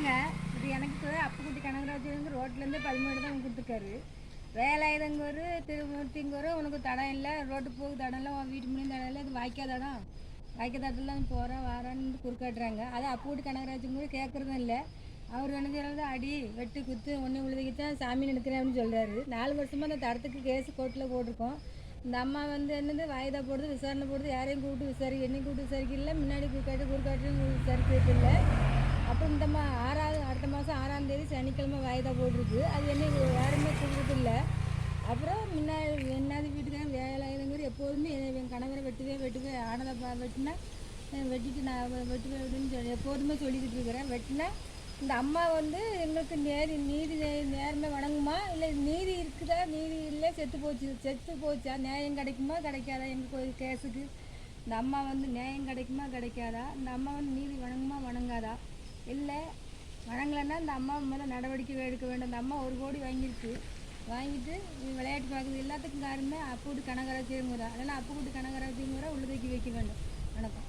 வணக்கங்க. இது எனக்கு அப்புக்குட்டி கனகராஜன் ரோட்லேருந்து 13 தான் கொடுத்துருக்காரு. வேலாயுதங்கூர் திருமூர்த்திங்கூர் உனக்கு தடம் இல்லை, ரோட்டு போக தடம் இல்லை, உன் வீட்டு முன்னாடி தடம் இல்லை, இது வாய்க்கா தடம், வாய்க்கா தடம்லாம் போகிறேன் வாரான்னு குறுக்காட்டுறாங்க. அதை அப்புக்குட்டி கனகராஜன் கேட்குறதும் இல்லை. அவர் என்ன சொல்கிறது, அடி வெட்டு குத்து ஒன்று விழுதுக்கித்தான் சாமி எடுக்கிறேன் அப்படின்னு சொல்கிறாரு. 4 வருஷமாக அந்த தரத்துக்கு கேஸ் கோர்ட்டில் போட்டிருக்கோம். இந்த அம்மா வந்து என்னது வாய்தா போடுது, விசாரணை போடுது, யாரையும் கூப்பிட்டு விசாரிக்க, என்னையும் கூப்பிட்டு விசாரிக்கல, முன்னாடி குறுக்காட்டு விசாரிக்கிறது இல்லை. அப்புறம் இந்த அடுத்த மாதம் 6ஆம் தேதி சனிக்கிழமை வாய்தா போட்டிருக்கு. அது என்ன யாருமே கூப்பிட்டு இல்லை. அப்புறம் முன்னாடி என்னது வீட்டுக்காரன் வேலாயுதங்கிற எப்போதுமே என் கணவரை வெட்டுவே ஆனதை வெட்டினா வெட்டிட்டு நான் வெட்டுவேன்னு சொல்லி எப்போதுமே சொல்லிக்கிட்டு இருக்கிறேன். வெட்டினா இந்த அம்மா வந்து எங்களுக்கு நீதி நேரமே வணங்குமா, இல்லை நீதி இருக்குதா, நீதி இல்லை செத்து போச்சா, நியாயம் கிடைக்குமா கிடைக்காதா எங்கள் கேஸுக்கு? இந்த அம்மா வந்து நியாயம் கிடைக்குமா கிடைக்காதா, இந்த அம்மா வந்து நீதி வணங்குமா வணங்காதா? இல்லை வணங்கலைன்னா இந்த அம்மா மேலே நடவடிக்கை எடுக்க வேண்டும். இந்த அம்மா 1 கோடி வாங்கிட்டு விளையாட்டு பார்க்குறது எல்லாத்துக்கும் காரணமே அப்புக்குட்டி கனகராஜிங்கிற, அதனால் அப்புக்குட்டி கனகராஜிங்கிற உள்ளதைக்கு வைக்க வேண்டும். வணக்கம்.